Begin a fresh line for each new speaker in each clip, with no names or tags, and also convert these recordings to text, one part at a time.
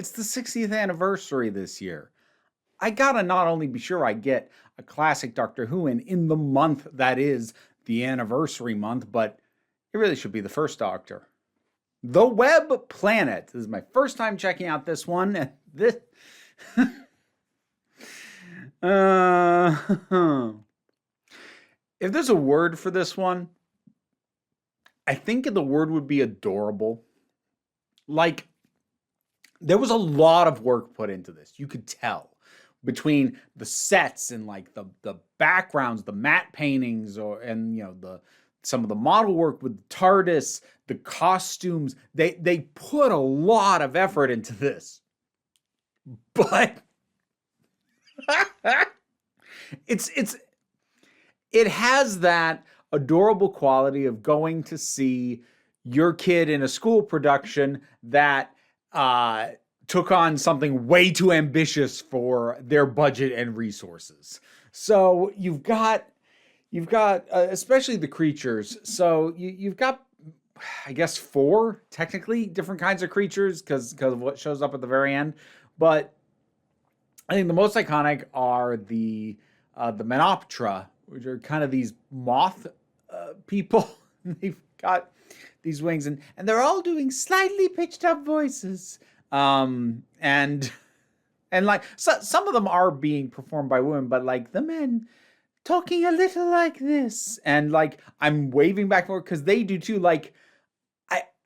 It's the 60th anniversary this year. I gotta not only be sure I get a classic Doctor Who in the month that is the anniversary month, but it really should be the first Doctor. The Web Planet. This is my first time checking out this one. And this. If there's a word for this one, I think the word would be adorable. Like, there was a lot of work put into this. You could tell between the sets and like the backgrounds, the matte paintings, and some of the model work with the TARDIS, the costumes. They put a lot of effort into this, but it has that adorable quality of going to see your kid in a school production that took on something way too ambitious for their budget and resources. So you've got especially the creatures. So you've got, I guess, 4 technically different kinds of creatures because of what shows up at the very end. But I think the most iconic are the Menoptera, which are kind of these moth people. They've got these wings, and they're all doing slightly pitched up voices. And like some of them are being performed by women, but like the men talking a little like this, and like I'm waving back and forth because they do too. Like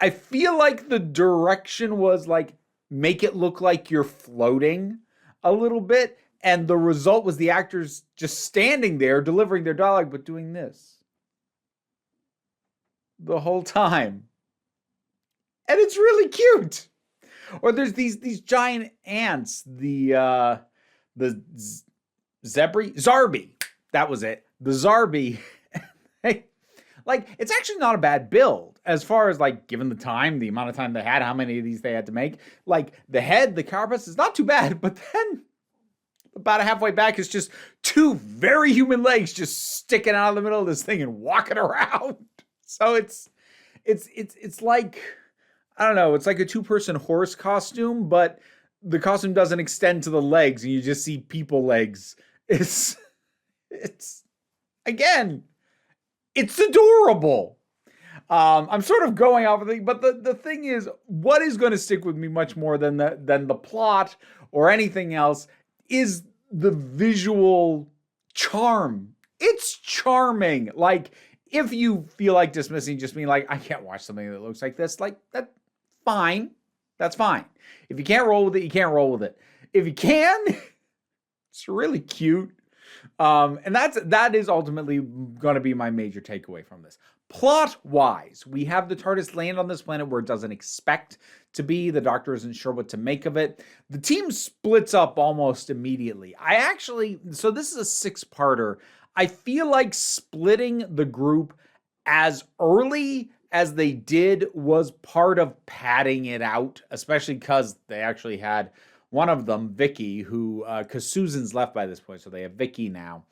I feel like the direction was like make it look like you're floating a little bit, and the result was the actors just standing there delivering their dialogue but doing this the whole time, and it's really cute. Or there's these giant ants, the Zarbi. That was it. The Zarbi. Like, it's actually not a bad build as far as like given the time, the amount of time they had, how many of these they had to make. Like the head, the carapace is not too bad, but then about halfway back is just 2 very human legs just sticking out of the middle of this thing and walking around. So it's like, I don't know, it's like a 2-person horse costume, but the costume doesn't extend to the legs and you just see people legs. It's again, it's adorable. I'm sort of going off of it, but the thing is, what is going to stick with me much more than the plot or anything else is the visual charm. It's charming. Like, if you feel like dismissing, just being like, I can't watch something that looks like this, like that, fine. That's fine. If you can't roll with it, you can't roll with it. If you can, it's really cute. And that is ultimately going to be my major takeaway from this. Plot-wise, we have the TARDIS land on this planet where it doesn't expect to be. The Doctor isn't sure what to make of it. The team splits up almost immediately. So this is a 6-parter. I feel like splitting the group as early as they did was part of padding it out, especially because they actually had one of them, Vicky, who, because Susan's left by this point, so they have Vicky now.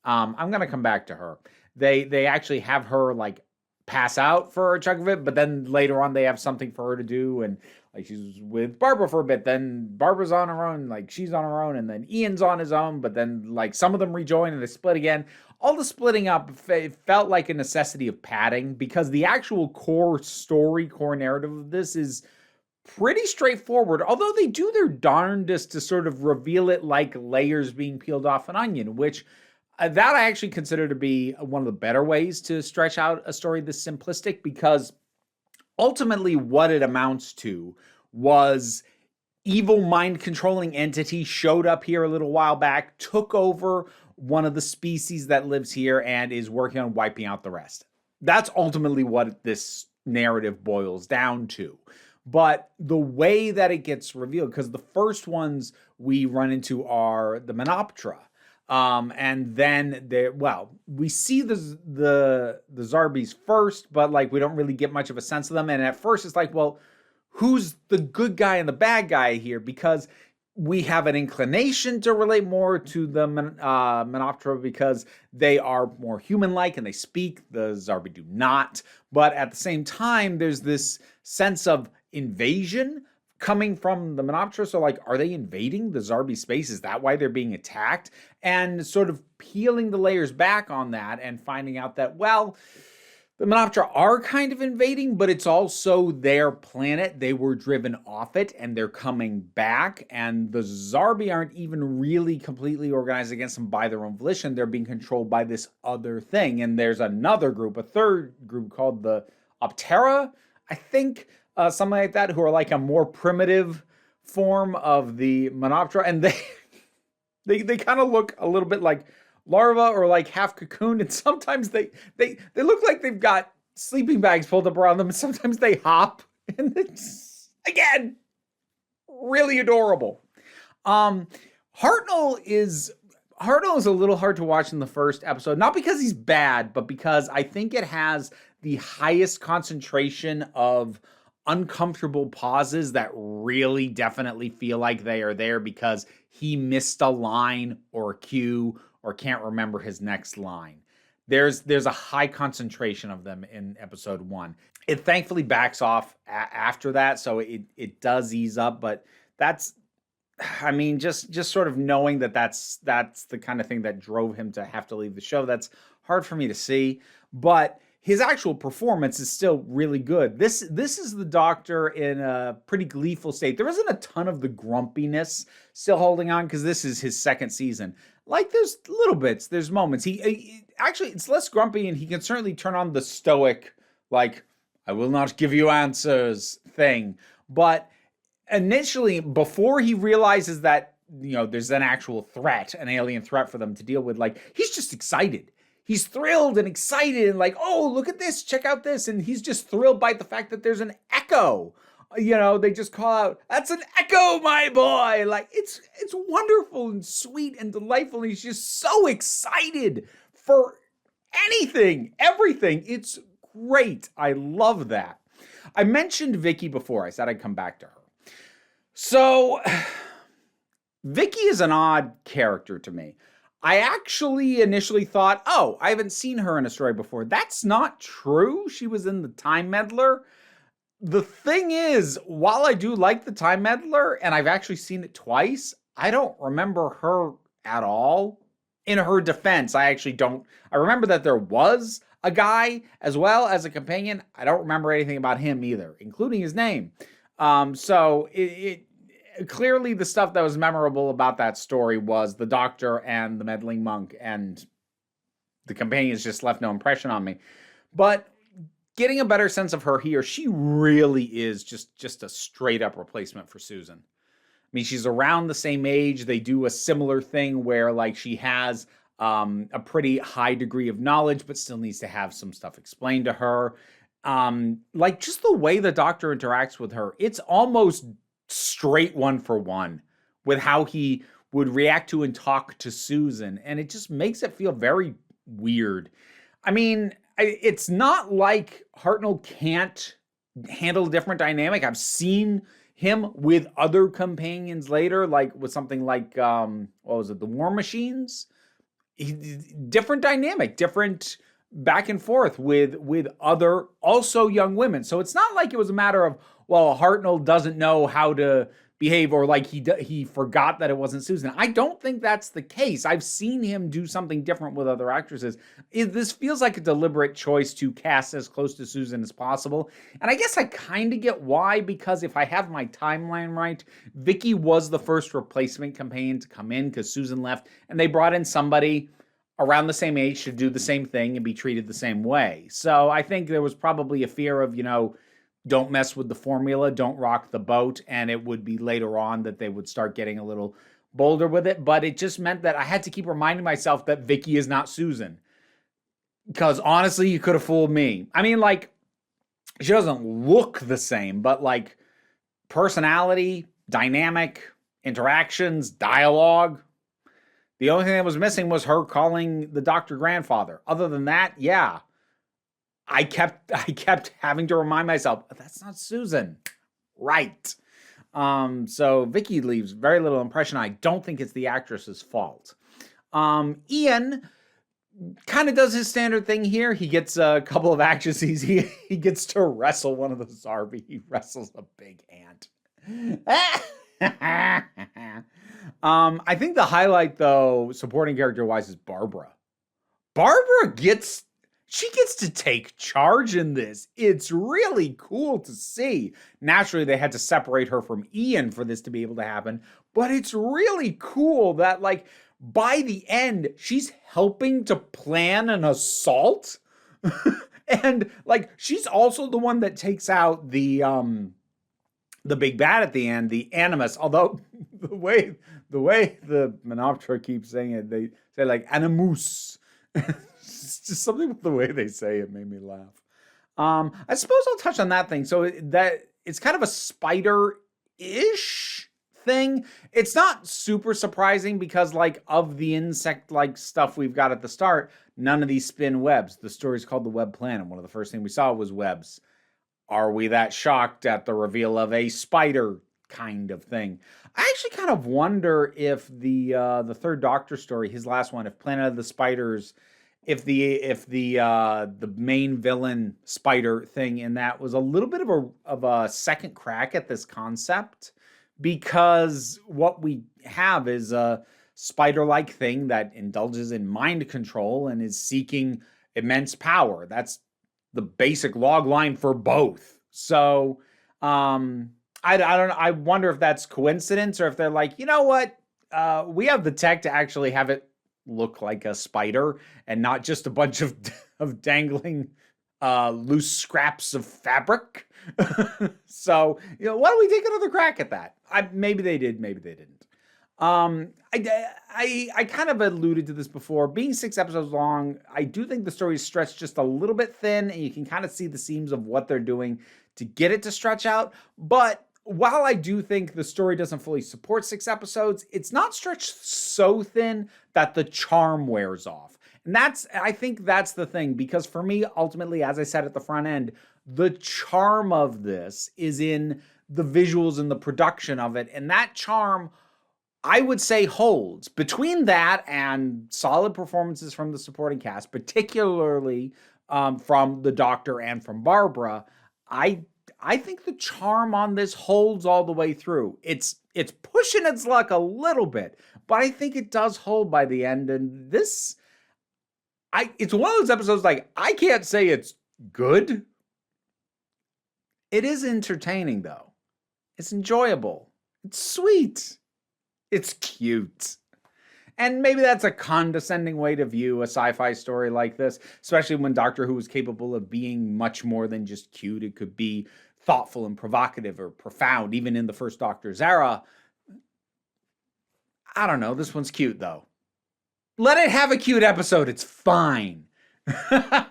I'm going to come back to her. They actually have her, like, pass out for a chunk of it, but then later on they have something for her to do, and like she's with Barbara for a bit, then Barbara's on her own, like she's on her own, and then Ian's on his own, but then like some of them rejoin and they split again. All the splitting up felt like a necessity of padding because the actual core narrative of this is pretty straightforward, although they do their darndest to sort of reveal it like layers being peeled off an onion, which that I actually consider to be one of the better ways to stretch out a story this simplistic, because ultimately what it amounts to was evil mind-controlling entity showed up here a little while back, took over one of the species that lives here, and is working on wiping out the rest. That's ultimately what this narrative boils down to. But the way that it gets revealed, because the first ones we run into are the Menoptera. And then we see the Zarbis first, but like we don't really get much of a sense of them. And at first it's like, well, who's the good guy and the bad guy here? Because we have an inclination to relate more to the Menoptera because they are more human-like and they speak. The Zarbi do not. But at the same time, there's this sense of invasion coming from the Monoptera. So, like, are they invading the Zarbi space? Is that why they're being attacked? And sort of peeling the layers back on that and finding out that, well, the Monoptera are kind of invading, but it's also their planet. They were driven off it and they're coming back. And the Zarbi aren't even really completely organized against them by their own volition. They're being controlled by this other thing. And there's another group, a third group called the Optera, I think, something like that, who are like a more primitive form of the Monoptera. And they kind of look a little bit like larva or like half cocoon, and sometimes they look like they've got sleeping bags pulled up around them, and sometimes they hop, and it's, again, really adorable. Hartnell is a little hard to watch in the first episode, not because he's bad, but because I think it has the highest concentration of uncomfortable pauses that really definitely feel like they are there because he missed a line or a cue or can't remember his next line. There's a high concentration of them in episode 1. It thankfully backs off after that, so it does ease up, but that's, I mean, just sort of knowing that that's the kind of thing that drove him to have to leave the show, that's hard for me to see, but his actual performance is still really good. This is the Doctor in a pretty gleeful state. There isn't a ton of the grumpiness still holding on because this is his second season. Like, there's little bits, there's moments. He actually, it's less grumpy, and he can certainly turn on the stoic, like, I will not give you answers thing. But initially, before he realizes that, there's an actual threat, an alien threat for them to deal with, like, he's just excited. He's thrilled and excited and like, oh, look at this, check out this. And he's just thrilled by the fact that there's an echo. They just call out, that's an echo, my boy. Like, it's wonderful and sweet and delightful. And he's just so excited for anything, everything. It's great. I love that. I mentioned Vicky before. I said I'd come back to her. So Vicky is an odd character to me. I actually initially thought, oh, I haven't seen her in a story before. That's not true. She was in the Time Meddler. The thing is, while I do like the Time Meddler, and I've actually seen it twice, I don't remember her at all. In her defense, I actually don't. I remember that there was a guy as well as a companion. I don't remember anything about him either, including his name. So clearly the stuff that was memorable about that story was the Doctor and the meddling monk, and the companions just left no impression on me. But getting a better sense of her here, she really is just a straight up replacement for Susan. I mean, she's around the same age. They do a similar thing where, like, she has a pretty high degree of knowledge, but still needs to have some stuff explained to her. Like, just the way the Doctor interacts with her, it's almost straight 1-for-1 with how he would react to and talk to Susan. And it just makes it feel very weird. I mean, it's not like Hartnell can't handle a different dynamic. I've seen him with other companions later, like with something like, what was it, the War Machines? Different dynamic, different back and forth with other also young women. So it's not like it was a matter of, well, Hartnell doesn't know how to behave, or like he forgot that it wasn't Susan. I don't think that's the case. I've seen him do something different with other actresses. This feels like a deliberate choice to cast as close to Susan as possible. And I guess I kind of get why, because if I have my timeline right, Vicky was the first replacement companion to come in because Susan left, and they brought in somebody around the same age to do the same thing and be treated the same way. So I think there was probably a fear of, don't mess with the formula, don't rock the boat, and it would be later on that they would start getting a little bolder with it. But it just meant that I had to keep reminding myself that Vicky is not Susan. Because honestly, you could have fooled me. I mean, like, she doesn't look the same, but like personality, dynamic, interactions, dialogue. The only thing that was missing was her calling the Doctor grandfather. Other than that, yeah. I kept having to remind myself, that's not Susan. Right. So Vicky leaves very little impression. I don't think it's the actress's fault. Ian kind of does his standard thing here. He gets a couple of actresses. He gets to wrestle one of the Zarbi. He wrestles a big ant. I think the highlight, though, supporting character-wise, is Barbara. Barbara gets to take charge in this. It's really cool to see. Naturally, they had to separate her from Ian for this to be able to happen, but it's really cool that, like, by the end, she's helping to plan an assault. And, like, she's also the one that takes out the big bad at the end, the Animus. Although the way the Menoptera keeps saying it, they say like Animus. It's just something with the way they say it made me laugh. I suppose I'll touch on that thing. So that it's kind of a spider-ish thing. It's not super surprising because, like, of the insect-like stuff we've got at the start, none of these spin webs. The story's called The Web Planet. One of the first things we saw was webs. Are we that shocked at the reveal of a spider kind of thing? I actually kind of wonder if the Third Doctor story, his last one, if Planet of the Spiders, if the main villain spider thing in that was a little bit of a second crack at this concept, because what we have is a spider-like thing that indulges in mind control and is seeking immense power. That's the basic log line for both. So I don't know. I wonder if that's coincidence or if they're like, you know what? We have the tech to actually have it look like a spider and not just a bunch of dangling loose scraps of fabric. So, you know, why don't we take another crack at that? Maybe they did, maybe they didn't. I kind of alluded to this before. Being 6 episodes long, I do think the story is stretched just a little bit thin, and you can kind of see the seams of what they're doing to get it to stretch out. But while I do think the story doesn't fully support 6 episodes, it's not stretched so thin that the charm wears off. And I think that's the thing, because for me, ultimately, as I said at the front end, the charm of this is in the visuals and the production of it. And that charm, I would say, holds. Between that and solid performances from the supporting cast, particularly from the Doctor and from Barbara, I think the charm on this holds all the way through. It's pushing its luck a little bit, but I think it does hold by the end. And it's one of those episodes, like, I can't say it's good. It is entertaining, though. It's enjoyable. It's sweet. It's cute. And maybe that's a condescending way to view a sci-fi story like this, especially when Doctor Who was capable of being much more than just cute. It could be thoughtful and provocative or profound, even in the first Doctor's era. I don't know. This one's cute, though. Let it have a cute episode. It's fine. The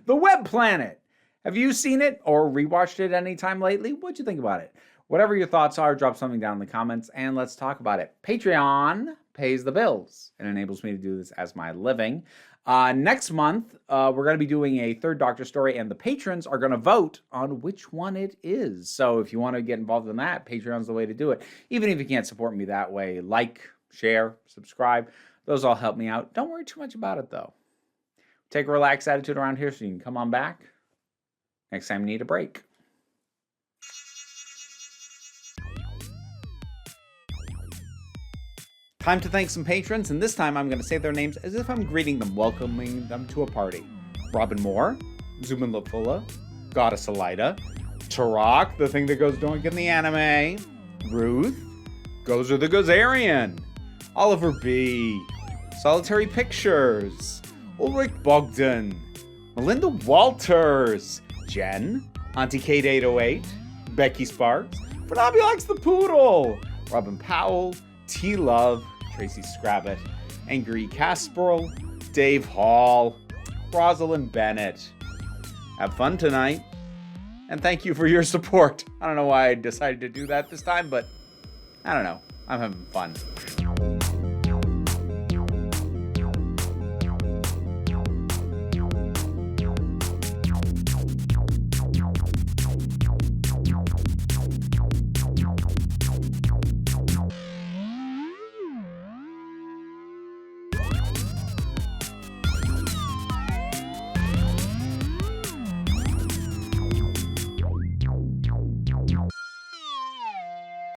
Web Planet. Have you seen it or rewatched it anytime lately? What'd you think about it? Whatever your thoughts are, drop something down in the comments and let's talk about it. Patreon pays the bills and enables me to do this as my living. Next month, we're going to be doing a Third Doctor story, and the patrons are going to vote on which one it is. So if you want to get involved in that, Patreon's the way to do it. Even if you can't support me that way, like, share, subscribe. Those all help me out. Don't worry too much about it, though. Take a relaxed attitude around here so you can come on back next time you need a break. Time to thank some patrons, and this time I'm going to say their names as if I'm greeting them, welcoming them to a party. Robin Moore, Zuman Lupula, Goddess Elida, Turok, the thing that goes doink in the anime, Ruth, Gozer the Gozerian, Oliver B, Solitary Pictures, Ulrich Bogdan, Melinda Walters, Jen, Auntie Kate 808, Becky Sparks, Phenobilox the Poodle, Robin Powell, T-Love, Tracy Scrabbit, Angry Casperl, Dave Hall, Rosalind Bennett. Have fun tonight, and thank you for your support. I don't know why I decided to do that this time, but I don't know. I'm having fun.